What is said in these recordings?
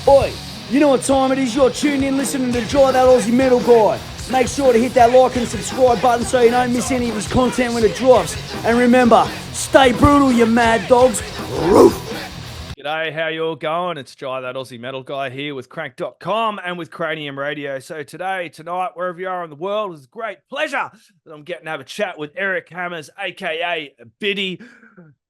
Oi, you know what time it is? You're tuned in listening to Dry That Aussie Metal Guy. Make sure to hit that like and subscribe button so you don't miss any of his content when it drops. And remember, stay brutal, you mad dogs. Roof! G'day, how you all going? It's Jai, that Aussie metal guy here with Crank.com and with Cranium Radio. So tonight, wherever you are in the world, it's a great pleasure that I'm getting to have a chat with Eric Hammers, aka Biddy,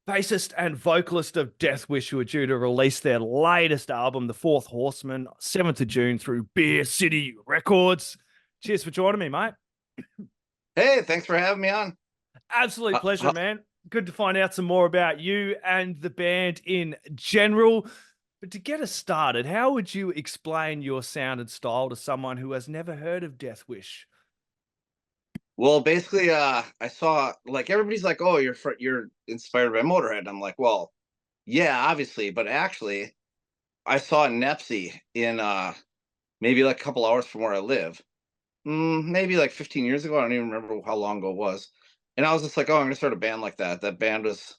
bassist and vocalist of Deathwish, who are due to release their latest album, The Fourth Horseman, 7th of June through Beer City Records. Cheers for joining me, mate. Hey, thanks for having me on. Absolute pleasure, man. Good to find out some more about you and the band in general. But to get us started, how would you explain your sound and style to someone who has never heard of Deathwish? Well, basically, I saw like everybody's like, "Oh, you're inspired by Motorhead." I'm like, "Well, yeah, obviously," but actually, I saw Nepsi in maybe like a couple hours from where I live, maybe like 15 years ago. I don't even remember how long ago it was, and I was just like, "Oh, I'm gonna start a band like that." That band was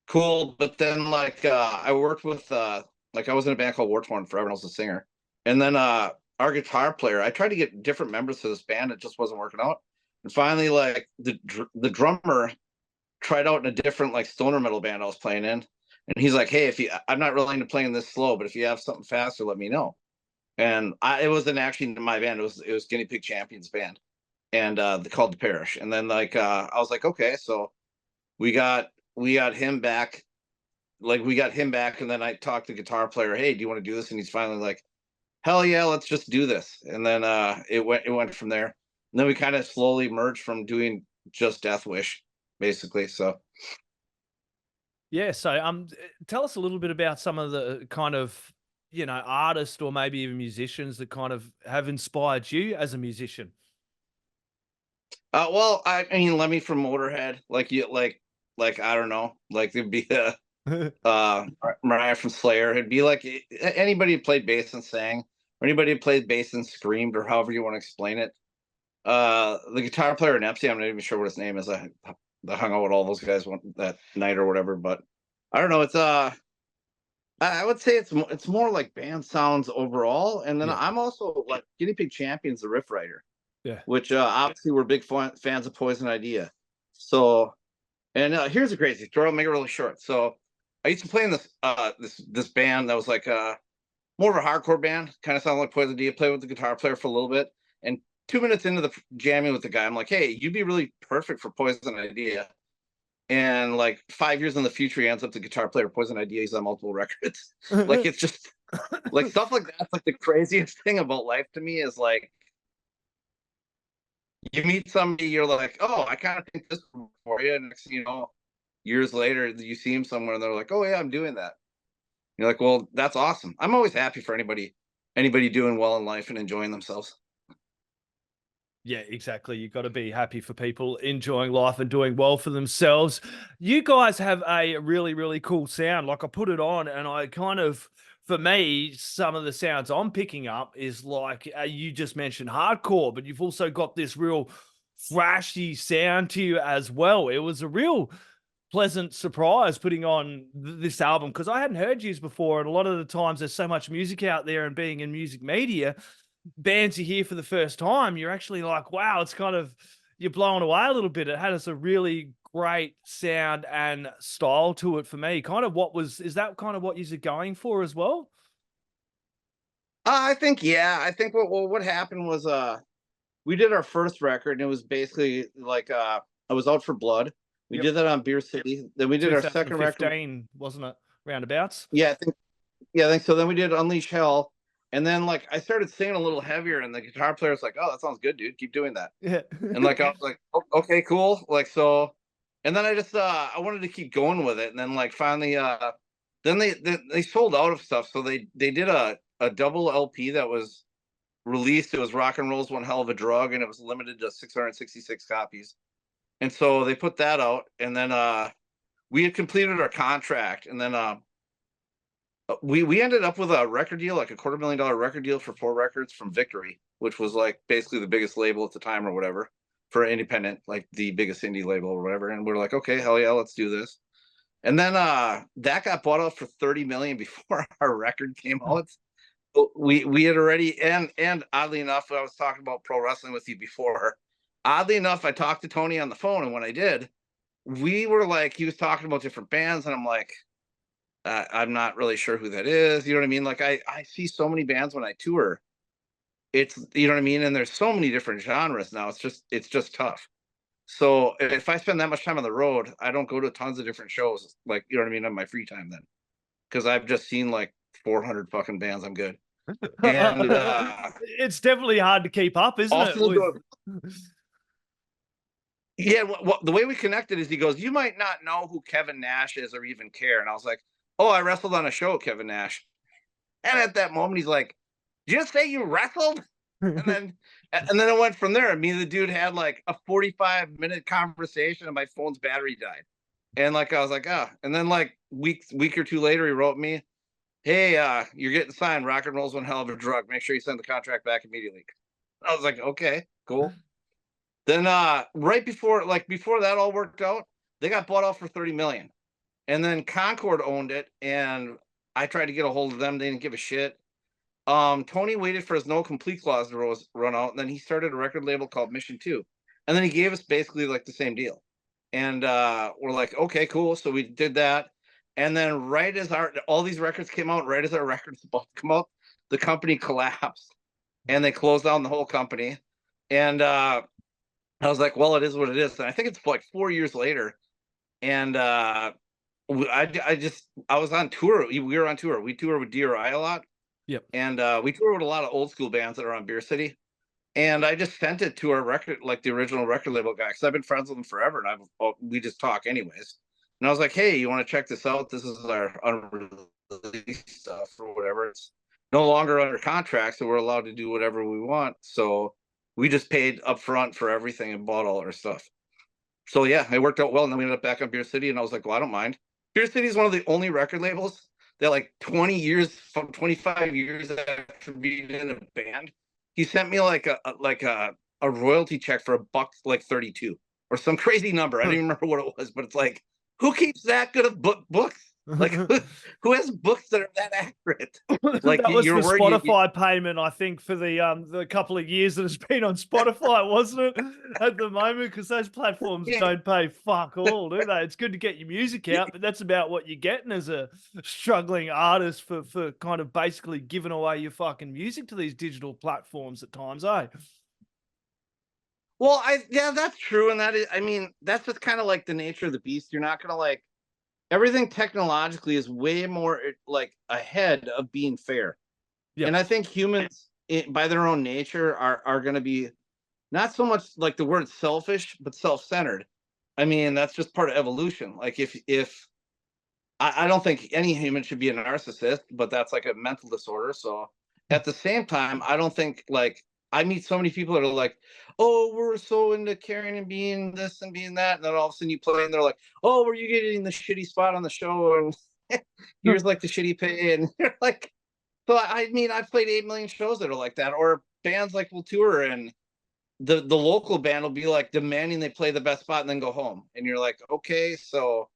cool, but then like I worked with like I was in a band called War Torn forever, and I was a singer, and then our guitar player, I tried to get different members to this band, it just wasn't working out. And finally, like the drummer tried out in a different like stoner metal band I was playing in, and he's like, "Hey, if you, I'm not really into playing this slow, but if you have something faster, let me know." And it wasn't actually my band; it was Guinea Pig Champions band, and they called the Parish. And then like I was like, okay, so we got him back. Like we got him back, and then I talked to the guitar player, "Hey, do you want to do this?" And he's finally like, "Hell yeah, let's just do this." And then it went from there. And then we kind of slowly merged from doing just Deathwish, basically. So Yeah, so tell us a little bit about some of the kind of, artists or maybe even musicians that kind of have inspired you as a musician. well, I mean, Lemmy from Motorhead, like you like I don't know, like there'd be uh Mariah from Slayer. It'd be like anybody who played bass and sang, or anybody who played bass and screamed, or however you want to explain it. The guitar player in Epsi, I'm not even sure what his name is. I hung out with all those guys that night or whatever, but I don't know. It's I would say it's more like band sounds overall, and then Yeah. I'm also like Guinea Pig Champions, the riff writer, Yeah. which obviously we're big fans of Poison Idea. So, and here's a crazy story. I'll make it really short. So, I used to play in this band that was like more of a hardcore band, kind of sounded like Poison Idea. Play with the guitar player for a little bit, and 2 minutes into the jamming with the guy, I'm like, "Hey, you'd be really perfect for Poison Idea." And like 5 years in the future, he ends up the guitar player Poison Idea. He's on multiple records. Like it's just like stuff like that's like the craziest thing about life to me is like you meet somebody, you're like, "Oh, I kind of think this for you," and next thing you know, years later, you see him somewhere, and they're like, "Oh yeah, I'm doing that." You're like, "Well, that's awesome." I'm always happy for anybody doing well in life and enjoying themselves. Yeah, exactly. You've got to be happy for people enjoying life and doing well for themselves. You guys have a really, really cool sound. Like I put it on and I kind of, for me, some of the sounds I'm picking up is like you just mentioned hardcore, but you've also got this real thrashy sound to you as well. It was a real pleasant surprise putting on this album because I hadn't heard yous before. And a lot of the times there's so much music out there and being in music media, bands you hear for the first time, you're actually like, wow, it's kind of, you're blown away a little bit. It had us a really great sound and style to it for me. Kind of is that kind of what you're going for as well? I think yeah. I think what happened was we did our first record, and it was basically like I was out for blood. We Yep. did that on Beer City. Then we did our second record. 2015, wasn't it? Roundabouts. Yeah, I think so. Then we did Unleash Hell, and then like I started singing a little heavier, and the guitar player's like, "Oh, that sounds good, dude. Keep doing that." Yeah. And like I was like, Okay, cool." Like so, and then I just I wanted to keep going with it, and then like finally then they sold out of stuff, so they did a double LP that was released. It was Rock and Roll's One Hell of a Drug, and it was limited to 666 copies. And so they put that out, and then we had completed our contract, and then we ended up with a record deal, like a $250,000 record deal for 4 records from Victory, which was like basically the biggest label at the time or whatever for independent, like the biggest indie label or whatever. And we're like, okay, hell yeah, let's do this. And then that got bought out for 30 million before our record came out. we had already, and oddly enough, I was talking about pro wrestling with you before. Oddly enough, I talked to Tony on the phone, and when I did, we were like, he was talking about different bands, and I'm like, I'm not really sure who that is. You know what I mean? Like I see so many bands when I tour. It's, you know what I mean, and there's so many different genres now. It's just tough. So if I spend that much time on the road, I don't go to tons of different shows. Like, you know what I mean, on my free time then, because I've just seen like 400 fucking bands. I'm good. And It's definitely hard to keep up, isn't it? also yeah, the way we connected is he goes, "You might not know who Kevin Nash is or even care." And I was like, "Oh, I wrestled on a show with Kevin Nash." And at that moment, he's like, "Did you just say you wrestled?" And then it went from there. Me and the dude had like a 45-minute conversation, and my phone's battery died. And like I was like, "Ah." And then like week or two later, he wrote me, "Hey, you're getting signed. Rock and roll's one hell of a drug. Make sure you send the contract back immediately." I was like, "Okay, cool." Then right before that all worked out, they got bought out for 30 million. And then Concord owned it, and I tried to get a hold of them. They didn't give a shit. Tony waited for his no complete clause to run out, and then he started a record label called Mission 2. And then he gave us basically like the same deal. And we're like, okay, cool. So we did that. And then right as all these records came out, right as our records about to come out, the company collapsed and they closed down the whole company. And I was like, well, it is what it is. And I think it's like 4 years later. And I was on tour. We were on tour. We tour with DRI a lot. Yep. And we tour with a lot of old school bands that are on Beer City. And I just sent it to our record, like the original record label guy, because I've been friends with him forever, and we just talk anyways. And I was like, "Hey, you want to check this out? This is our unreleased stuff or whatever. It's no longer under contract, so we're allowed to do whatever we want." So we just paid up front for everything and bought all our stuff. So yeah, it worked out well. And then we ended up back on Beer City, and I was like, "Well, I don't mind." Beer City is one of the only record labels that, like, 25 years after being in a band, he sent me like a royalty check for $1.32 or some crazy number. I don't even remember what it was, but it's like, who keeps that good of books? Like, who has books that are that accurate? Like, that was the your word, Spotify payment, I think, for the couple of years that it's been on Spotify, wasn't it? At the moment, because those platforms Yeah. don't pay fuck all, do they? It's good to get your music out, but that's about what you're getting as a struggling artist for kind of basically giving away your fucking music to these digital platforms at times, eh? Well, yeah, that's true, and that is, I mean, that's just kind of like the nature of the beast. You're not gonna like everything technologically is way more like ahead of being fair. Yep. And I think humans, by their own nature, are going to be not so much like the word selfish, but self-centered. I mean, that's just part of evolution. Like if I don't think any human should be a narcissist, but that's like a mental disorder. So at the same time, I don't think, like, I meet so many people that are like, "Oh, we're so into caring and being this and being that," and then all of a sudden you play and they're like, "Oh, were you getting the shitty spot on the show?" And here's like the shitty pay, and you're like, so I mean, I've played 8 million shows that are like that, or bands like will tour and the local band will be like demanding they play the best spot and then go home, and you're like, okay, so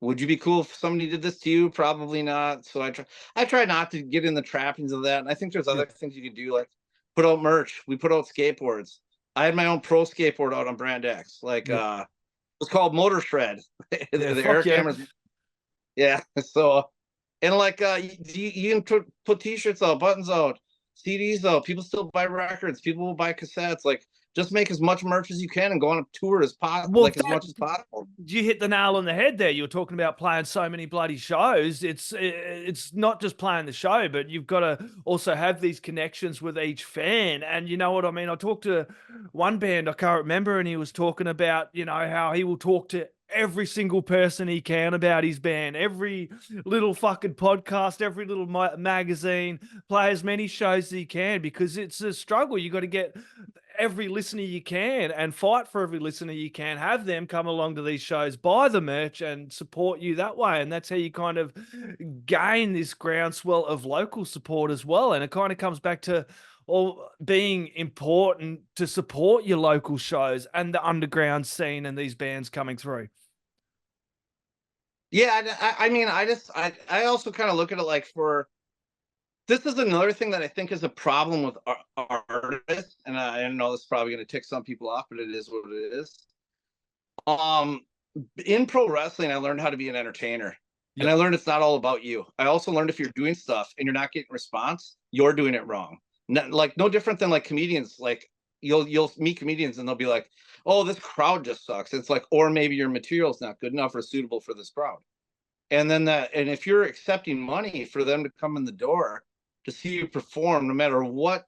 would you be cool if somebody did this to you? Probably not. So I try not to get in the trappings of that. And I think there's other things you can do, like put out merch. We put out skateboards. I had my own pro skateboard out on Brand X. Like it was called Motor Shred. The air cameras. Yeah. So, and like you can put t-shirts out, buttons out, CDs out. People still buy records. People will buy cassettes. Like, just make as much merch as you can and go on a tour as possible, as much as possible. You hit the nail on the head there. You were talking about playing so many bloody shows. It's not just playing the show, but you've got to also have these connections with each fan. And you know what I mean? I talked to one band, I can't remember, and he was talking about, you know, how he will talk to every single person he can about his band, every little fucking podcast, every little magazine, play as many shows as he can, because it's a struggle. You got to get every listener you can and fight for every listener you can, have them come along to these shows, buy the merch and support you that way. And that's how you kind of gain this groundswell of local support as well. And it kind of comes back to all being important to support your local shows and the underground scene and these bands coming through. Yeah, I mean, I also kind of look at it like, for this is another thing that I think is a problem with artists, and I know this is probably going to tick some people off, but it is what it is. Um, in pro wrestling, I learned how to be an entertainer, and I learned it's not all about you. I also learned if you're doing stuff and you're not getting response, you're doing it wrong. No different than like comedians. Like you'll meet comedians and they'll be like, "Oh, this crowd just sucks." It's like, or maybe your material's not good enough or suitable for this crowd. And if you're accepting money for them to come in the door to see you perform, no matter what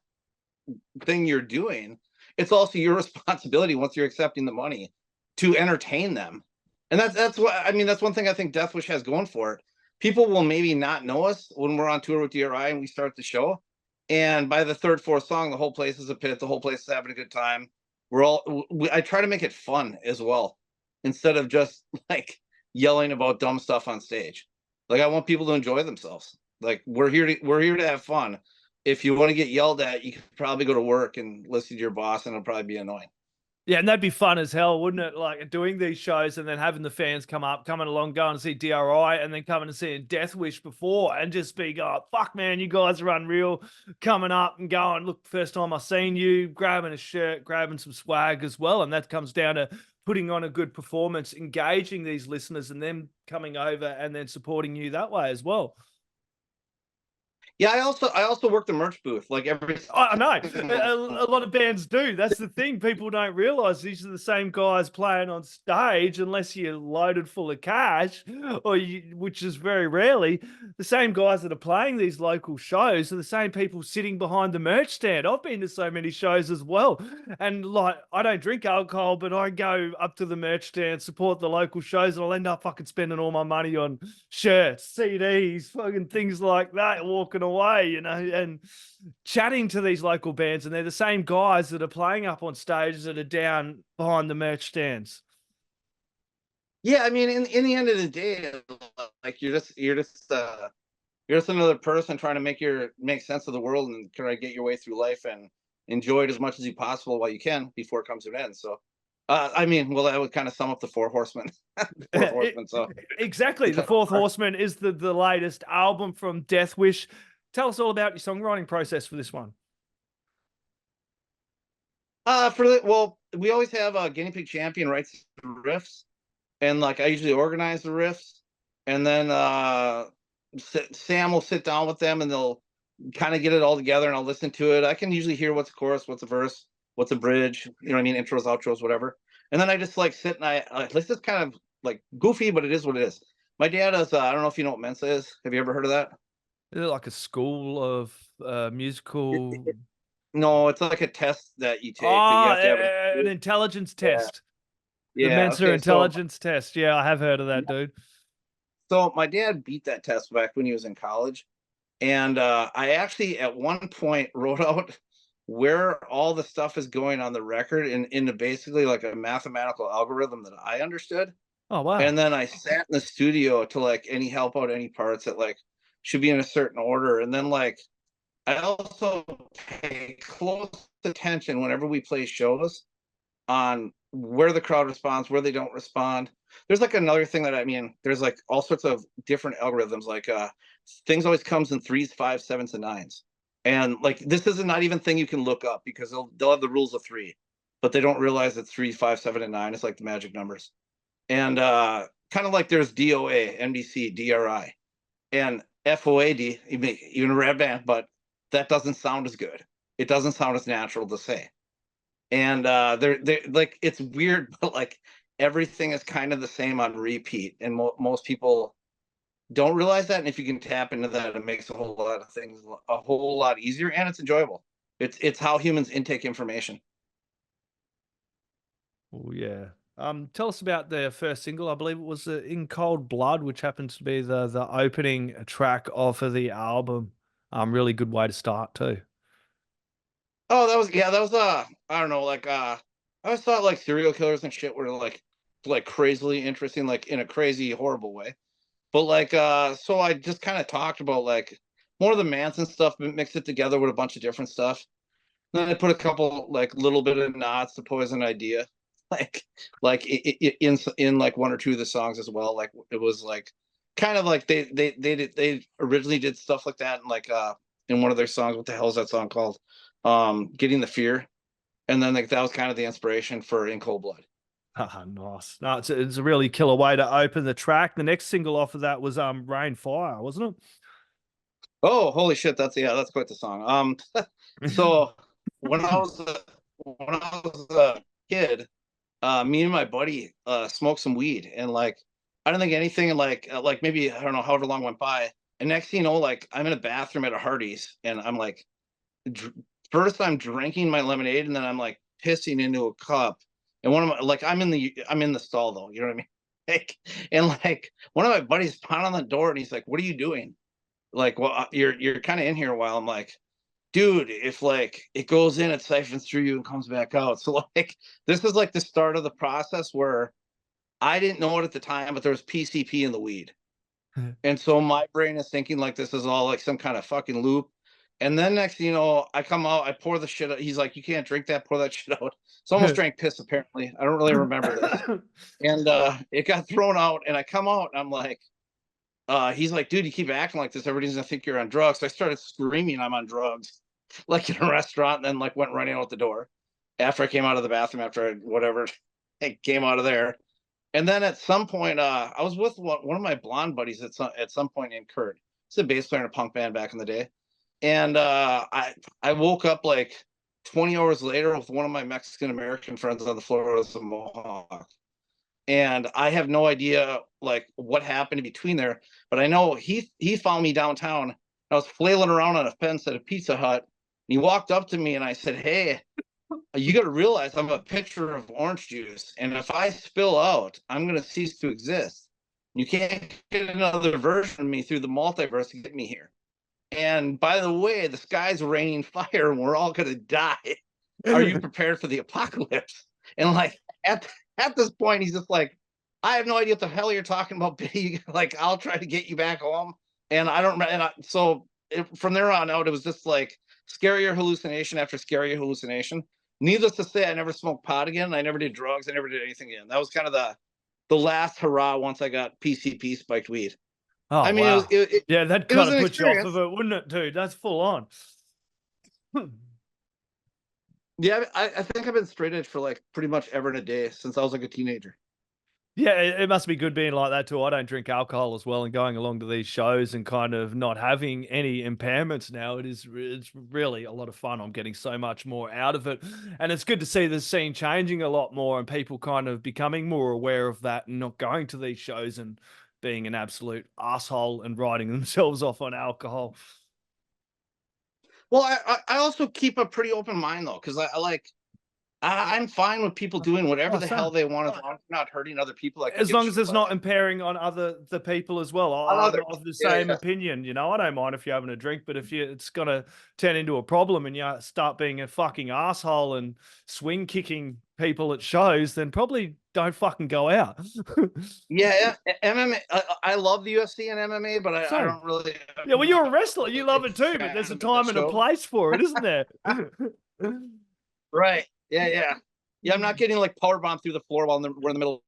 thing you're doing, it's also your responsibility once you're accepting the money to entertain them. And that's what I mean. That's one thing I think Deathwish has going for it. People will maybe not know us when we're on tour with DRI and we start the show. And by the third, fourth song, the whole place is a pit. The whole place is having a good time. I try to make it fun as well, instead of just like yelling about dumb stuff on stage. Like I want people to enjoy themselves. Like we're here to have fun. If you want to get yelled at, you could probably go to work and listen to your boss, and it'll probably be annoying. Yeah, and that'd be fun as hell, wouldn't it? Like doing these shows and then having the fans coming along, going to see DRI, and then coming and seeing Deathwish before, and just be going, "Fuck, man, you guys are unreal." Coming up and going, "Look, first time I seen you," grabbing a shirt, grabbing some swag as well, and that comes down to putting on a good performance, engaging these listeners, and them coming over and then supporting you that way as well. Yeah, I also work the merch booth like every. I know a lot of bands do. That's the thing. People don't realize these are the same guys playing on stage, unless you're loaded full of cash, which is very rarely. The same guys that are playing these local shows are the same people sitting behind the merch stand. I've been to so many shows as well, and like I don't drink alcohol, but I go up to the merch stand, support the local shows, and I'll end up fucking spending all my money on shirts, CDs, fucking things like that, walking away, and chatting to these local bands, and they're the same guys that are playing up on stage that are down behind the merch stands. Yeah, I mean, in the end of the day, like you're just another person trying to make sense of the world and try to get your way through life and enjoy it as much as you possible while you can before it comes to an end. So, I mean, well, that would kind of sum up the Four Horsemen. Fourth Horseman. So exactly, the Fourth Horseman is the latest album from Deathwish. Tell us all about your songwriting process for this one. We always have a guinea pig champion writes riffs, and like I usually organize the riffs, and then Sam will sit down with them and they'll kind of get it all together, and I'll listen to it. I can usually hear what's a chorus, what's a verse, what's a bridge, you know what I mean, intros, outros, whatever. And then I just like sit and this is kind of like goofy, but it is what it is. My dad is I don't know if you know what Mensa is. Have you ever heard of that? Is it like a school of musical? No, it's like a test that you take. Oh, But you have to have an intelligence test. Yeah. The Mensa Okay, intelligence test. Yeah, I have heard of that, dude. So my dad beat that test back when he was in college. And I actually at one point wrote out where all the stuff is going on the record into basically like a mathematical algorithm that I understood. Oh, wow. And then I sat in the studio to like help out any parts that like should be in a certain order. And then like I also pay close attention whenever we play shows on where the crowd responds, where they don't respond. There's like another thing that I mean, there's like all sorts of different algorithms. Like things always comes in 3s, 5s, 7s, and 9s. And like this is not even thing you can look up because they'll have the rules of 3, but they don't realize that 3, 5, 7, and 9 is like the magic numbers. And kind of like there's DOA, NBC, DRI, and FOAD, even a red band, but that doesn't sound as good. It doesn't sound as natural to say. And they're like it's weird, but like everything is kind of the same on repeat, and most people don't realize that. And if you can tap into that, it makes a whole lot of things a whole lot easier, and it's enjoyable. It's how humans intake information. Oh yeah. Tell us about their first single. I believe it was "In Cold Blood," which happens to be the opening track of the album. Really good way to start too. Oh, that was I don't know, like I always thought like serial killers and shit were like crazily interesting, like in a crazy horrible way. But like so I just kind of talked about like more of the Manson stuff, but mixed it together with a bunch of different stuff. Then I put a couple like little bit of nods to Poison Idea, like in like one or two of the songs as well. Like it was like kind of like they originally did stuff like that in like in one of their songs. What the hell is that song called? Getting the Fear. And then like that was kind of the inspiration for In Cold Blood. Nice. No, it's a really killer way to open the track. The next single off of that was Rain Fire, wasn't Oh, holy shit! That's quite the song. it? So when I was a kid, me and my buddy smoked some weed, and like I don't think anything like maybe I don't know however long went by, and next thing you know, like I'm in a bathroom at a Hardee's, and I'm like, first I'm drinking my lemonade, and then I'm like pissing into a cup, and one of my like I'm in the stall though, you know what I mean? Like, and like one of my buddies pounded on the door, and he's like, "What are you doing?" Like, well, you're kind of in here a while. I'm like, dude, if like it goes in, it siphons through you and comes back out. So like this is like the start of the process where I didn't know it at the time, but there was PCP in the weed. And so my brain is thinking like this is all like some kind of fucking loop. And then next thing you know, I come out, I pour the shit out. He's like, you can't drink that, pour that shit out. So I almost drank piss apparently. I don't really remember this. And it got thrown out, and I come out and I'm like, he's like, dude, you keep acting like this, everybody's gonna think you're on drugs. So I started screaming I'm on drugs, like in a restaurant, and then like went running out the door after I came out of the bathroom after I, whatever, I came out of there. And then at some point, I was with one of my blonde buddies at some point named Kurt. He's a bass player in a punk band back in the day. And I woke up like 20 hours later with one of my Mexican American friends on the floor with a mohawk. And I have no idea like what happened in between there, but I know he found me downtown. I was flailing around on a fence at a Pizza Hut, and he walked up to me, and I said, "Hey, you got to realize I'm a pitcher of orange juice, and if I spill out, I'm going to cease to exist. You can't get another version of me through the multiverse to get me here. And by the way, the sky's raining fire, and we're all going to die. Are you prepared for the apocalypse?" And like at this point, he's just like, "I have no idea what the hell you're talking about, Billy. Like, I'll try to get you back home." And I don't. From there on out, it was just like scarier hallucination after scarier hallucination. Needless to say, I never smoked pot again. I never did drugs. I never did anything again. That was kind of the last hurrah once I got PCP spiked weed. Oh, I mean, wow. Yeah, that it was kind of an puts you off experience. of it, wouldn't it, dude? That's full on. Yeah, I think I've been straight edge for like pretty much ever in a day since I was like a teenager. Yeah, it must be good being like that too. I don't drink alcohol as well, and going along to these shows and kind of not having any impairments now, it's really a lot of fun. I'm getting so much more out of it, and it's good to see the scene changing a lot more and people kind of becoming more aware of that and not going to these shows and being an absolute asshole and writing themselves off on alcohol. Well, I also keep a pretty open mind though, because I'm fine with people doing whatever the hell they want as long as they're not hurting other people. I could As give a long as shit it's about not impairing on the people as well. on I'm others. of the Yeah, same yeah. opinion. You know, I don't mind if you're having a drink, but if it's gonna turn into a problem and you start being a fucking asshole and swing kicking people at shows, then probably don't fucking go out. Yeah, MMA. I love the UFC and MMA, but I Same. don't really. Yeah, well, you're a wrestler. You love it too, but there's a time and a place for it, isn't there? Right. Yeah, yeah. Yeah, I'm not getting like power bombed through the floor while we're in the middle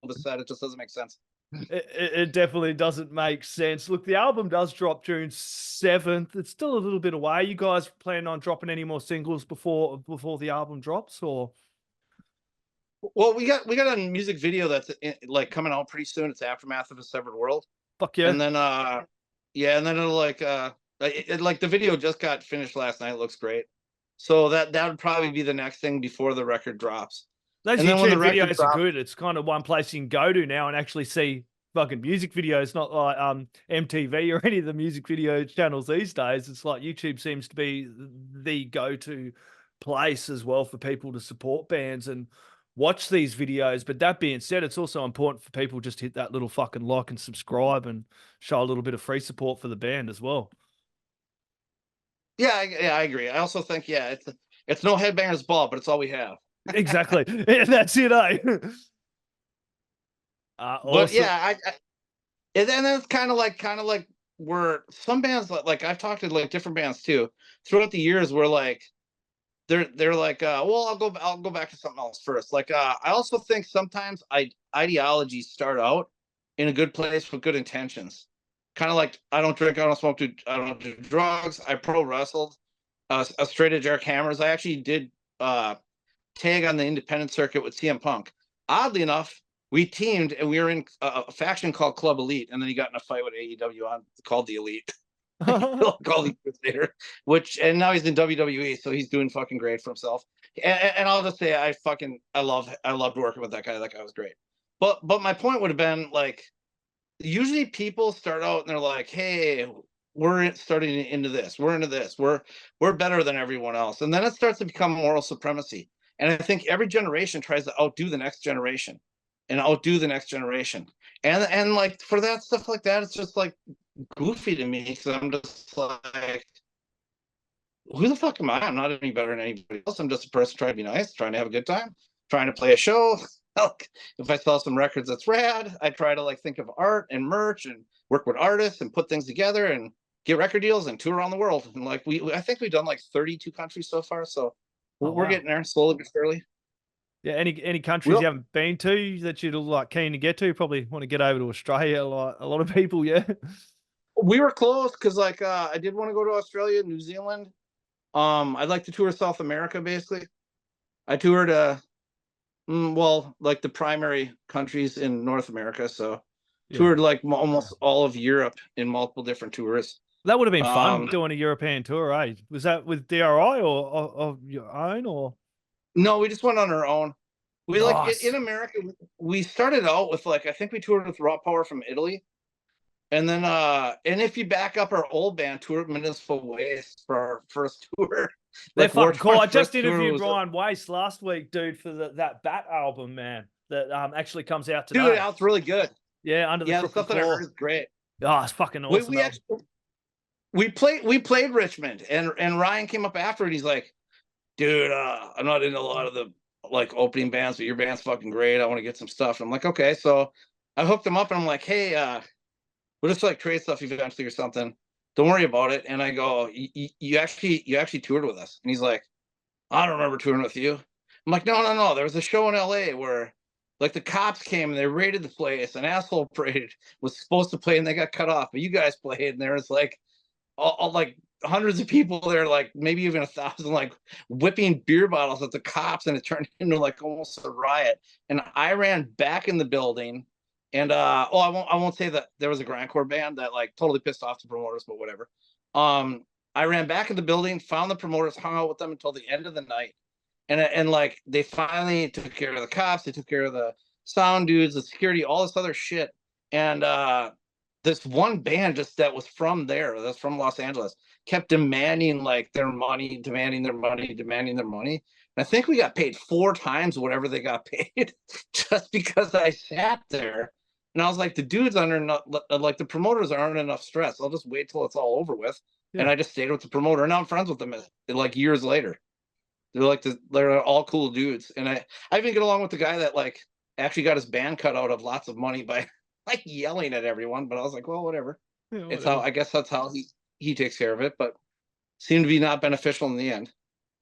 of the set. It just doesn't make sense. It definitely doesn't make sense. Look, the album does drop June 7th. It's still a little bit away. You guys plan on dropping any more singles before the album drops, or? Well, we got a music video that's like coming out pretty soon. It's Aftermath of a Severed World. Fuck yeah. And then yeah, and then it'll like like the video just got finished last night. It looks great. So that would probably be the next thing before the record drops. Those And then when the YouTube record videos are drops, good. It's kind of one place you can go to now and actually see fucking music videos, not like MTV or any of the music video channels these days. It's like YouTube seems to be the go-to place as well for people to support bands and watch these videos. But that being said, it's also important for people just to hit that little fucking like and subscribe and show a little bit of free support for the band as well. yeah, I agree. I also think it's no headbangers ball, but it's all we have. Exactly. And that's it, eh? But Awesome. yeah, and then it's kind of like where some bands like I've talked to like different bands too throughout the years where like they're like well I'll go back to something else first. Like I also think sometimes ideologies start out in a good place with good intentions. kind of like I don't drink, I don't smoke, I don't do drugs. I pro wrestled a straight edge Eric Hammers. I actually did tag on the independent circuit with CM Punk. Oddly enough, we teamed and we were in a faction called Club Elite, and then he got in a fight with AEW on called the Elite. Called the Crusader, and now he's in WWE, so he's doing fucking great for himself. And I'll just say I loved working with that guy. That guy was great. But my point would have been like, usually people start out and they're like, hey, we're starting into this, we're into this, we're better than everyone else, and then it starts to become moral supremacy. And I think every generation tries to outdo the next generation and outdo the next generation. And like for that stuff like that, it's just like goofy to me, because I'm just like, who the fuck am I? I'm not any better than anybody else. I'm just a person trying to be nice, trying to have a good time, trying to play a show. If I sell some records, that's rad. I try to like think of art and merch and work with artists and put things together and get record deals and tour around the world. And like I think we've done like 32 countries so far. So we're getting there slowly but surely. Yeah, any countries you haven't been to that you'd like keen to get to? Probably want to get over to Australia. Like a lot of people, yeah. We were close because like I did want to go to Australia, New Zealand. I'd like to tour South America. Basically, I toured like the primary countries in North America. So toured like almost all of Europe in multiple different tours. That would have been fun doing a European tour, eh? Was that with DRI or your own or? No, we just went on our own. We like in America. We started out with like I think we toured with Raw Power from Italy, and then and if you back up our old band, toured Municipal Waste for our first tour. They're fucking cool. I just interviewed Ryan Waste last week, dude, for that Bat album, man. That actually comes out today. Dude, it's really good. Yeah, under the stuff that I heard is great. Oh, it's fucking awesome. We played Richmond, and Ryan came up after it. He's like, dude, I'm not into a lot of the like opening bands, but your band's fucking great. I want to get some stuff. And I'm like, okay. So I hooked him up and I'm like, hey, we'll just like trade stuff eventually or something. Don't worry about it. And I go, you actually toured with us. And he's like, I don't remember touring with you. I'm like, no. There was a show in LA where like the cops came and they raided the place. An asshole parade was supposed to play and they got cut off, but you guys played, and there was like all like hundreds of people there, like maybe even 1,000, like whipping beer bottles at the cops, and it turned into like almost a riot. And I ran back in the building, and I won't say that there was a grindcore band that like totally pissed off the promoters, but whatever. I ran back in the building, found the promoters, hung out with them until the end of the night, and like they finally took care of the cops, they took care of the sound dudes, the security, all this other shit. And this one band that was from that's from Los Angeles, kept demanding like their money, demanding their money. And I think we got paid 4 times whatever they got paid just because I sat there. And I was like, the dude's like the promoters aren't enough stress. I'll just wait till it's all over with. Yeah. And I just stayed with the promoter, and now I'm friends with them like years later. They're all cool dudes. And I even get along with the guy that like actually got his band cut out of lots of money by like yelling at everyone. But I was like, well, whatever. Yeah, whatever. It's how, I guess that's how he takes care of it, but seemed to be not beneficial in the end.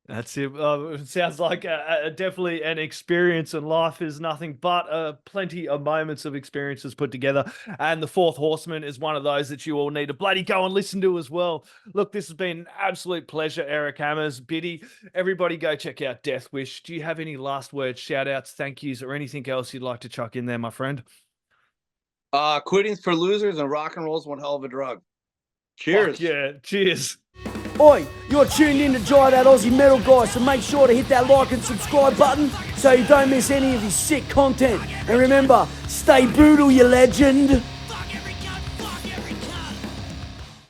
That's it. It sounds like definitely an experience, and life is nothing but plenty of moments of experiences put together. And the Fourth Horseman is one of those that you all need to bloody go and listen to as well. Look, this has been an absolute pleasure, Eric Hammers, Biddy. Everybody go check out Deathwish. Do you have any last words, shout outs, thank yous, or anything else you'd like to chuck in there, my friend? Quitting's for losers, and rock and roll's one hell of a drug. Cheers. Fuck yeah, cheers. Oi, you're tuned in to Jai That Aussie Metal Guy, so make sure to hit that like and subscribe button so you don't miss any of his sick content. And remember, stay brutal, you legend.